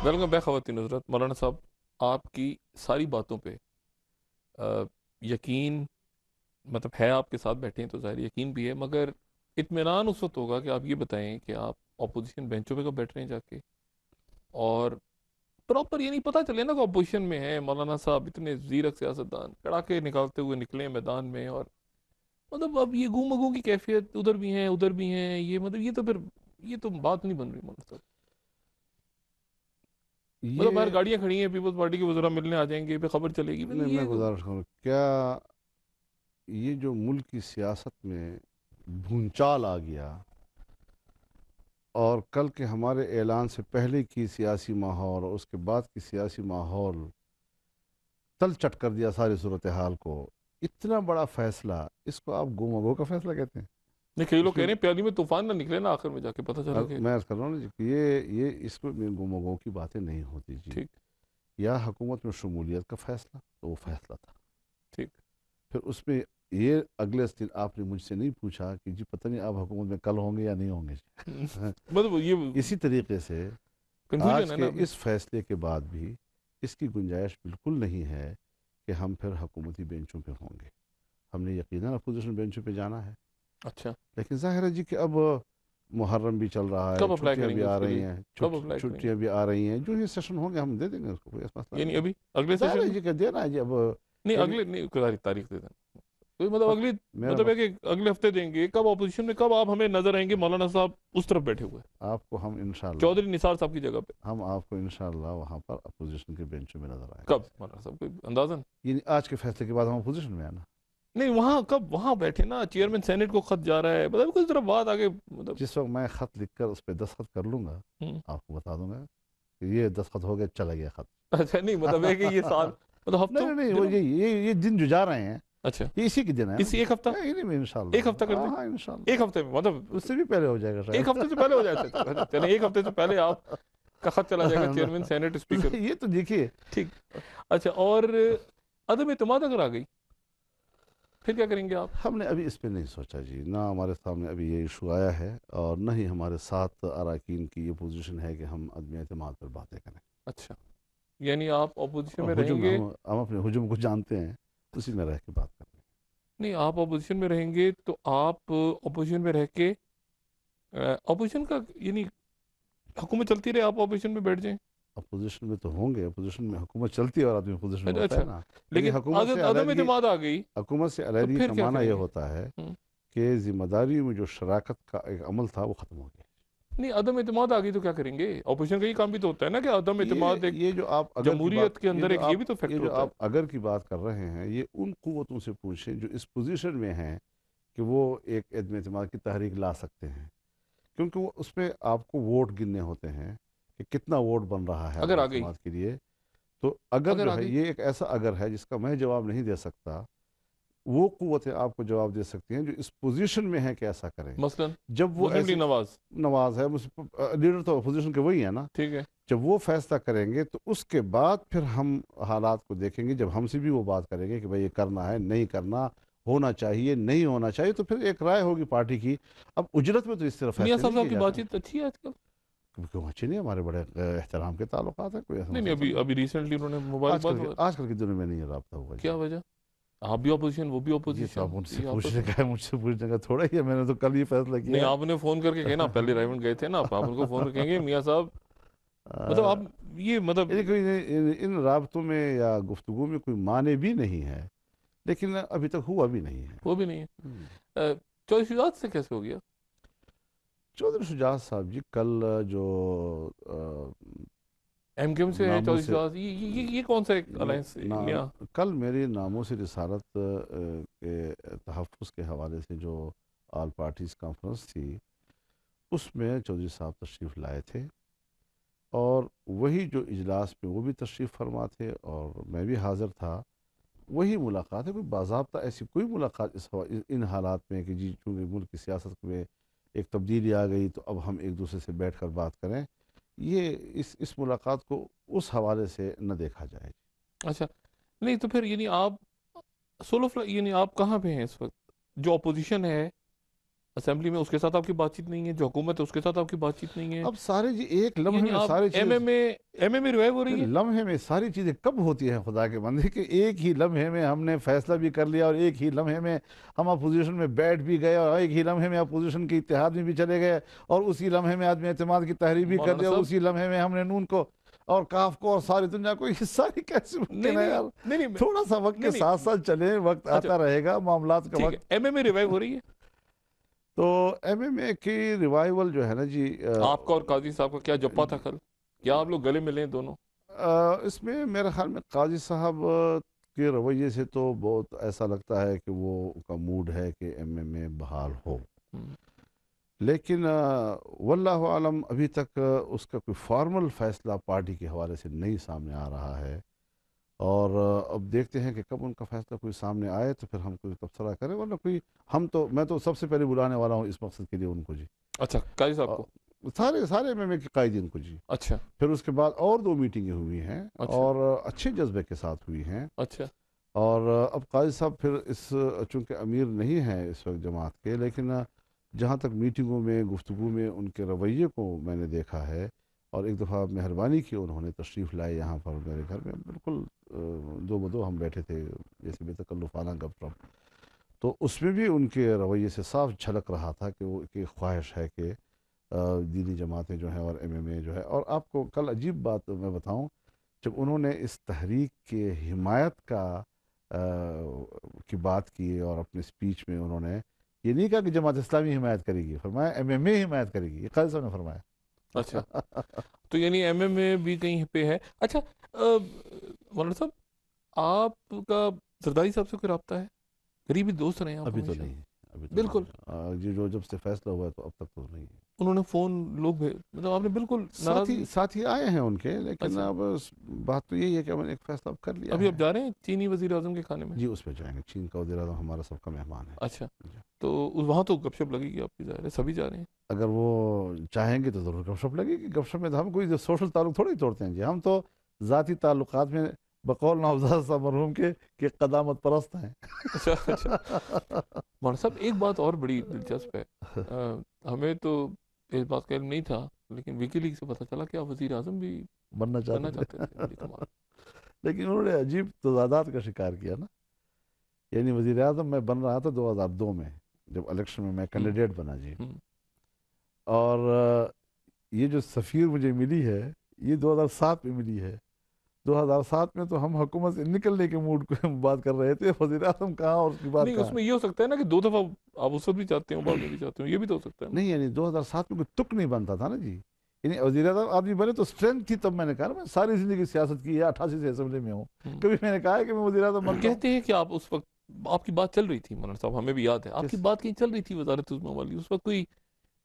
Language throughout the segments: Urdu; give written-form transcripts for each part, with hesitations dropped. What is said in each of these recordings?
ویلکم بیک خواتین حضرات. مولانا صاحب، آپ کی ساری باتوں پہ یقین مطلب ہے، آپ کے ساتھ بیٹھے ہیں تو ظاہر یقین بھی ہے، مگر اطمینان اس وقت ہوگا کہ آپ یہ بتائیں کہ آپ اپوزیشن بینچوں پہ کب بیٹھ رہے ہیں جا کے، اور پراپر یہ نہیں پتہ چلے نا کہ اپوزیشن میں ہیں مولانا صاحب اتنے زیرک سیاستدان کڑاکے نکالتے ہوئے نکلے ہیں میدان میں، اور مطلب اب یہ گو مگو کی کیفیت ادھر بھی ہیں یہ مطلب یہ تو پھر یہ تو بات نہیں بن رہی مولانا صاحب. مطلب باہر یہ گاڑیاں کھڑی ہیں، پیپلز پارٹی کے وزراء ملنے آ جائیں گے پھر خبر چلے گی. مطلب میں یہ گزارش کروں، کیا یہ جو ملک کی سیاست میں بھونچال آ گیا اور کل کے ہمارے اعلان سے پہلے کی سیاسی ماحول اور اس کے بعد کی سیاسی ماحول تل چٹ کر دیا ساری صورتحال کو. اتنا بڑا فیصلہ، اس کو آپ گو کا فیصلہ کہتے ہیں؟ نہیں، کئی لوگ اس کہہ میں رہے ہیں پیالی میں طوفان نہ نکلے نا آخر میں جا کے پتہ چلا کہ میں عرض کر رہا ہوں نا جی کہ یہ اس میں گو کی باتیں نہیں ہوتی جی. ٹھیک یا حکومت میں شمولیت کا فیصلہ تو وہ فیصلہ تھا. ٹھیک. پھر اس میں یہ اگلے دن آپ نے مجھ سے نہیں پوچھا کہ جی پتہ نہیں آپ حکومت میں کل ہوں گے یا نہیں ہوں گے جی. مطلب یہ اسی طریقے سے کنفیوژن آج ہے نا کے ابھی. اس فیصلے کے بعد بھی اس کی گنجائش بالکل نہیں ہے کہ ہم پھر حکومتی بینچوں پہ ہوں گے. ہم نے یقیناً اپوزیشن بینچوں پہ جانا ہے، اچھا، لیکن ظاہر ہے جی کہ اب محرم بھی چل رہا ہے، کب اپلائی چھٹیاں کریں بھی گے اس آ کے رہی لیے؟ ہیں، کب اپلائی کریں گے؟ چھٹیاں بھی آ رہی ہیں. جو یہ سیشن ہوں گے ہم دے دیں گے اس کو، کوئی مسئلہ نہیں یعنی ہے. ابھی اگلے ظاہر سیشن ہے میں؟ جی کہ دینا ہے جی. اب نہیں یعنی اگلے نہیں، کوئی تاریخ دے دیں کوئی، مطلب اگلی میرا مطلب ہے کہ اگلے ہفتے دیں گے. کب اپوزیشن میں کب آپ ہمیں نظر آئیں گے مولانا صاحب اس طرف بیٹھے ہوئے آپ کو ہم انشاءاللہ چودھری نثار صاحب کی جگہ پہ؟ ہم آپ کو انشاءاللہ وہاں پر اپوزیشن کے بینچوں میں نظر آئیں کب گے. مولانا صاحب کوئی اندازن؟ یعنی آج کے فیصلے کے بعد ہم اپوزیشن میں ہیں نا. نہیں وہاں کب وہاں بیٹھے نا، چیئرمین سینٹ کو خط جا رہا ہے، مطلب کچھ طرح بات آگے مطلب. جس وقت میں خط لکھ کر اس پہ دستخط کر لوں گا آپ کو بتا دوں گا کہ یہ دستخط ہو گیا، چلا گیا خط. اچھا نہیں مطلب ہے کہ یہ سال مطلب نہیں ہفتوں نہیں نہیں، وہ دنوں. یہ دن جو جا رہے ہیں اچھا، یہ اسی کے دن ہے نا اسی جی. ایک ہفتہ، انہیں میں انشاءاللہ ایک ہفتہ کر ہاں دیں، ہاں ایک انشاءاللہ ہفتے میں مطلب اس سے بھی پہلے ہو جائے گا ایک شاید. ہفتے سے پہلے ہو جاتا ہے. چلیں ایک ہفتے سے پہلے آپ کا خط چلا جائے گا چیئرمین سینٹ اسپیکر. یہ تو دیکھیے ٹھیک. اچھا، اور عدم اعتماد اگر آ گئی پھر کیا کریں گے آپ؟ ہم نے ابھی اس پہ نہیں سوچا جی، نہ ہمارے سامنے ابھی یہ ایشو آیا ہے اور نہ ہی ہمارے ساتھ اراکین کی یہ پوزیشن ہے کہ ہم عدم اعتماد پر باتیں کریں. اچھا، یعنی آپ اپوزیشن میں رہیں ہجوم گے؟ ہم اپنے ہجوم کو جانتے ہیں، اسی میں رہ کے بات کریں. نہیں، آپ اپوزیشن میں رہیں گے تو آپ اپوزیشن میں رہ کے اپوزیشن کا یعنی حکومت چلتی رہے، آپ اپوزیشن میں بیٹھ جائیں. اپوزیشن میں تو ہوں گے، اپوزیشن میں حکومت چلتی ہے اور آدمی اپوزیشن میں اچھا ہوتا ہے اچھا، نا. لیکن لیکن حکومت سے عدم علیحدگی، اعتماد آ گئی حکومت سے تو علیحدگی پھر کا کیا معنی کریں یہ گے؟ ہوتا ہے کہ ذمہ داریوں میں جو شراکت کا ایک عمل تھا وہ ختم ہو گیا. نہیں، عدم اعتماد آ گئی تو کیا کریں گے؟ اپوزیشن کا یہ کام بھی تو ہوتا ہے نا کہ عدم اعتماد ایک یہ جو آپ اگر کی بات، جمہوریت کے اندر ایک یہ بھی تو یہ فیکٹر جو ہوتا آپ ہے. اگر کی بات کر رہے ہیں، یہ ان قوتوں سے پوچھیں جو اس پوزیشن میں ہیں کہ وہ ایک عدم اعتماد کی تحریک لا سکتے ہیں، کیونکہ وہ اس میں آپ کو ووٹ گننے ہوتے ہیں کہ کتنا ووٹ بن رہا ہے اگر عدم آ گئی، اعتماد کے لیے. تو اگر اگر جو آ ہے گئی یہ ایک ایسا اگر ہے جس کا میں جواب نہیں دے سکتا، وہ قوتیں آپ کو جواب دے سکتی ہیں جو اس پوزیشن میں ہیں کہ ایسا کریں. مثلا جب وہ مسلم ایسے لیگ نواز. نواز ہے، لیڈر تو اپوزیشن کے وہی ہے نا. ٹھیک ہے. جب وہ فیصلہ کریں گے تو اس کے بعد پھر ہم حالات کو دیکھیں گے. جب ہم سے بھی وہ بات کریں گے کہ بھائی یہ کرنا ہے نہیں کرنا، ہونا چاہیے نہیں ہونا چاہیے، تو پھر ایک رائے ہوگی پارٹی کی. اب اجرت میں تو اس طرح میاں فیصلے صاحب نہیں صاحب کیے کی بات جاتے ہیں. چیت اچھی ہے آج کل؟ کیوں اچھے نہیں، ہمارے بڑے احترام کے تعلقات ہیں، کوئی ایسا نہیں نہیں، مسئلہ ابھی نہیں. ابھی ریسنٹلی انہوں نے مبارکباد وغیرہ. آج کل کے دنوں میں نہیں رابطہ ہوا جی. کیا وجہ؟ آپ بھی اپوزیشن وہ بھی یہ تو اپوزیشن، آپ ان سے یہ آپس پوچھنے میں. کا ہے، مجھ سے پوچھنے کا تھوڑا ہی ہے. میں نے تو کل یہ فیصلہ نہیں، کیا آپ نے فون کر کے کہنا، پہلے رائمنڈ گئے تھے نا، آپ ان کو فون کر کہیں گے میاں صاحب مطلب آپ ہے. یہ مطلب. یعنی کوئی ان رابطوں میں یا گفتگو میں کوئی معنی بھی نہیں ہے، لیکن ابھی تک ہوا بھی نہیں ہے. وہ بھی نہیں ہے. چوہدری شجاعت سے کیسے ہو گیا؟ چودھری شجاعت صاحب جی کل جو ایم کیو ایم سے ناموں چوہدری سے شجاعت، یہ کون سا ایک الائنس میاں؟ کل میری ناموں سے رسالت کے تحفظ کے حوالے سے جو آل پارٹیز کانفرنس تھی، اس میں چودھری صاحب تشریف لائے تھے اور وہی جو اجلاس میں وہ بھی تشریف فرما تھے اور میں بھی حاضر تھا. وہی ملاقات ہے. کوئی باضابطہ ایسی کوئی ملاقات ان حالات میں کہ جی چونکہ ملک کی سیاست میں ایک تبدیلی آ گئی تو اب ہم ایک دوسرے سے بیٹھ کر بات کریں، یہ اس ملاقات کو اس حوالے سے نہ دیکھا جائے. اچھا نہیں تو پھر یعنی آپ یعنی آپ کہاں پہ ہیں اس وقت جو اپوزیشن ہے؟ اسمبلی میں اس کے ساتھ آپ کی بات چیت نہیں ہے، جو حکومت ہے اس کے ساتھ آپ کی بات چیت نہیں ہے، اب سارے جی ایک لمحے یعنی میں آپ ساری ایم چیزیں، ایم اے ریوائو ہو رہی ہے. لمحے میں ساری چیزیں کب ہوتی ہیں خدا کے بندے، کہ ایک ہی لمحے میں ہم نے فیصلہ بھی کر لیا اور ایک ہی لمحے میں ہم اپوزیشن میں بیٹھ بھی گئے اور ایک ہی لمحے میں اپوزیشن کے اتحاد میں بھی چلے گئے اور اسی لمحے میں عدم اعتماد کی تحریک بھی کر مولانا لیا اور صاحب اسی لمحے میں ہم نے نون کو اور کاف کو اور ساری دنیا کو، یہ ساری کیسے نہیں ممکن ہے نہیں یار؟ نہیں نہیں تھوڑا سا وقت کے نہیں ساتھ نہیں ساتھ چلیں، وقت اچھا آتا رہے گا، معاملات کا ٹھیک ہے، وقت. ایم ایم اے ریوائو ہو رہی ہے. تو ایم اے کی ریوائیول جو ہے نا جی، آپ کا اور قاضی صاحب کا کیا جپا تھا کل؟ کیا آپ لوگ گلے ملے ہیں دونوں؟ اس میں میرے خیال میں قاضی صاحب کے رویے سے تو بہت ایسا لگتا ہے کہ وہ کا موڈ ہے کہ ایم اے میں بحال ہو، ہم، لیکن واللہ عالم ابھی تک اس کا کوئی فارمل فیصلہ پارٹی کے حوالے سے نہیں سامنے آ رہا ہے، اور اب دیکھتے ہیں کہ کب ان کا فیصلہ کوئی سامنے آئے تو پھر ہم کوئی تبصرہ کریں، ورنہ کوئی میں تو سب سے پہلے بلانے والا ہوں اس مقصد کے لیے ان کو جی، اچھا قاضی صاحب آ، کو. سارے ایم ایم اے کے قائدین کو جی. اچھا پھر اس کے بعد اور 2 میٹنگیں ہوئی ہیں اچھا اور اچھے جذبے کے ساتھ ہوئی ہیں، اچھا اور اب قاضی صاحب پھر چونکہ امیر نہیں ہیں اس وقت جماعت کے، لیکن جہاں تک میٹنگوں میں گفتگو میں ان کے رویے کو میں نے دیکھا ہے، اور ایک دفعہ مہربانی کی انہوں نے تشریف لائے یہاں پر میرے گھر میں، بالکل دو بدو ہم بیٹھے تھے جیسے بے تکلفانہ گپ شپ، تو اس میں بھی ان کے رویے سے صاف جھلک رہا تھا کہ وہ کی خواہش ہے کہ دینی جماعتیں جو ہیں اور ایم ایم اے جو ہے. اور آپ کو کل عجیب بات میں بتاؤں، جب انہوں نے اس تحریک کے حمایت کی بات کی اور اپنے سپیچ میں انہوں نے یہ نہیں کہا کہ جماعت اسلامی حمایت کرے گی، فرمایا ایم ایم اے حمایت کرے گی، یہ قاضی صاحب نے فرمایا. اچھا. تو یعنی ایم ایم اے بھی کہیں پہ ہے. اچھا مولانا صاحب، آپ کا زرداری صاحب سے کوئی رابطہ ہے؟ قریبی دوست رہے ہیں آپ ابھی تو ہمیشہ. نہیں، ابھی تو بالکل. نہیں، یہ جو جب سے فیصلہ ہوا ہے تو اب تک تو نہیں. انہوں نے فون لوگ مطلب آپ نے بالکل ناراضگی. ساتھی آئے ہیں ان کے، لیکن اچھا اب بات تو یہی ہے کہ ہم نے ایک فیصلہ اب کر لیا ابھی ہے. آپ جا رہے ہیں چینی وزیر اعظم کے کھانے میں؟ جی اس پہ جائیں گے، چین کا وزیر اعظم ہمارا سب کا مہمان ہے اچھا جی. تو وہاں تو گپ شپ لگے گی آپ کی، ظاہر ہے سبھی جا رہے ہیں. اگر وہ چاہیں گے تو ضرور گپ شپ لگے گی. گپ شپ میں تو ہم کوئی سوشل تعلق تھوڑی توڑتے ہیں جی، ہم تو ذاتی تعلقات میں بقول نوزاد صاحب مرحوم کے قدامت پرست ہیں. اچھا اچھا. مولانا صاحب ایک بات اور بڑی دلچسپ ہے، ہمیں تو اس بات کا علم نہیں تھا، لیکن ویکی لیگ سے پتہ چلا کہ آپ وزیر اعظم بھی بننا بننا چاہتے چاہتے تھے. تھے بڑی کمال. لیکن انہوں نے عجیب تضادات کا شکار کیا نا. یعنی وزیر اعظم میں بن رہا تھا 2002 میں، جب الیکشن میں ہم، کینڈیڈیٹ بنا جی، ہم، اور یہ جو سفیر مجھے ملی ہے یہ 2007 میں ملی ہے. 2007 میں تو ہم حکومت سے نکلنے کے موڈ کو بات کر رہے تھے، وزیر اعظم کہاں اور اس کی بات نہیں اس کہاں. میں یہ ہو سکتا ہے نا کہ 2 دفعہ آپ اس وقت بھی چاہتے ہوں بعد میں بھی چاہتے ہوں، یہ بھی تو ہو سکتا ہے نا. نہیں یعنی 2007 میں کوئی تک نہیں بنتا تھا نا جی. یعنی وزیر اعظم آدمی بنے تو اسٹرینتھ تھی، تب میں نے کہا نا میں ساری زندگی سیاست کی ہے، 88 سے اسمبلی میں ہوں، ہم. کبھی میں نے کہا ہے کہ میں وزیر اعظم بنتا ہوں. کہتے ہیں کہ آپ اس وقت آپ کی بات چل رہی تھی مولانا صاحب، ہمیں بھی یاد ہے آپ کی کس بات کہیں چل رہی تھی وزارت عظمیٰ والی، اس وقت کوئی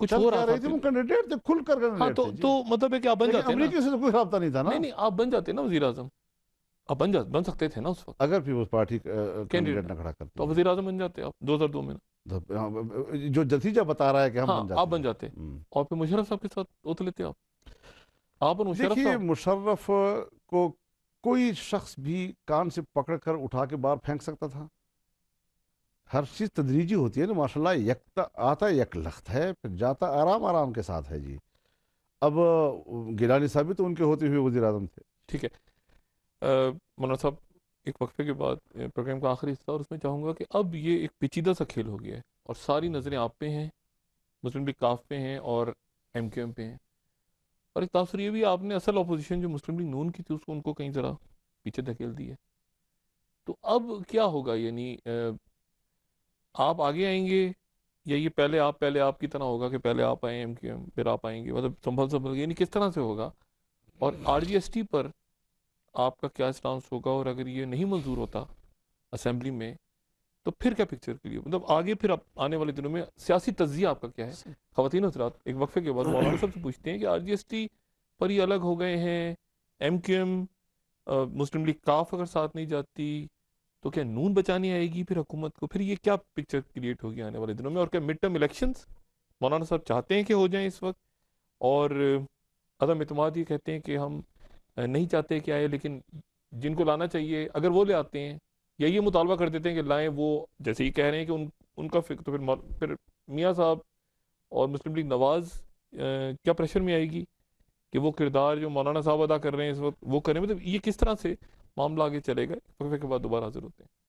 کچھ چل ہو رہا کیا تھا رہی آپ تھی، کے. وہ کینڈیڈیٹ تھے، کھل کر ہاں کینڈیڈیٹ تھے تو جی. مطلب ہے کہ آپ بن لیکن جاتے نا. امریکی سے تو کوئی رابطہ نہیں تھا نا. نہیں نہیں آپ بن جاتے نا وزیر اعظم، آپ بن سکتے تھے نا اس وقت اگر پیپلز پارٹی کینڈیڈیٹ. کینڈیڈیٹ نہ کھڑا کرتی تو جی، وزیر اعظم بن جاتے آپ 2002 میں نا. جو نتیجہ بتا رہا ہے کہ ہم ہاں بن آپ جاتے بن جی. جاتے اور پھر مشرف صاحب کے ساتھ اوت لیتے آپ اور مشرف دیکھیے صاحب. مشرف کو کوئی شخص بھی کان سے پکڑ کر اٹھا کے باہر پھینک سکتا تھا. ہر چیز تدریجی ہوتی ہے نا ماشاء اللہ. یکتا آتا یک لخت ہے، پھر جاتا آرام آرام کے ساتھ ہے جی. اب گیلانی صاحب بھی تو ان کے ہوتے ہوئے وزیر اعظم تھے. ٹھیک ہے مولانا صاحب، ایک وقفے کے بعد پروگرام کا آخری حصہ، اور اس میں چاہوں گا کہ اب یہ ایک پیچیدہ سا کھیل ہو گیا ہے اور ساری نظریں آپ پہ ہیں، مسلم لیگ کاف پہ ہیں اور ایم کیو ایم پہ ہیں، اور ایک تاثر یہ بھی آپ نے اصل اپوزیشن جو مسلم لیگ نون کی تھی اس کو ان کو کہیں ذرا پیچھے دھکیل دی ہے. تو اب کیا ہوگا؟ یعنی آپ آگے آئیں گے یا یہ پہلے آپ کی طرح ہوگا کہ پہلے آپ آئیں ایم کیو ایم پھر آپ آئیں گے، مطلب سنبھل یعنی کس طرح سے ہوگا؟ اور آر جی ایس ٹی پر آپ کا کیا اسٹانس ہوگا؟ اور اگر یہ نہیں منظور ہوتا اسمبلی میں تو پھر کیا پکچر کے لیے، مطلب آگے پھر آنے والے دنوں میں سیاسی تجزیہ آپ کا کیا ہے؟ خواتین حضرات، ایک وقفے کے بعد مولانا صاحب سے پوچھتے ہیں کہ آر جی ایس ٹی پر یہ الگ ہو گئے ہیں، ایم کیو ایم مسلم لیگ کاف اگر ساتھ نہیں جاتی تو کیا نون بچانی آئے گی پھر حکومت کو؟ پھر یہ کیا پکچر کریٹ ہوگی آنے والے دنوں میں؟ اور کیا مڈ ٹرم الیکشنز مولانا صاحب چاہتے ہیں کہ ہو جائیں اس وقت؟ اور عدم اعتماد یہ کہتے ہیں کہ ہم نہیں چاہتے کہ آئے، لیکن جن کو لانا چاہیے اگر وہ لے آتے ہیں یا یہ مطالبہ کر دیتے ہیں کہ لائیں وہ، جیسے یہ کہہ رہے ہیں کہ ان کا فکر تو پھر میاں صاحب اور مسلم لیگ نواز کیا پریشر میں آئے گی کہ وہ کردار جو مولانا صاحب ادا کر رہے ہیں اس وقت وہ کریں؟ مطلب یہ کس طرح سے معاملہ آگے چلے گا؟ وقفے کے بعد دوبارہ حاضر ہوتے ہیں۔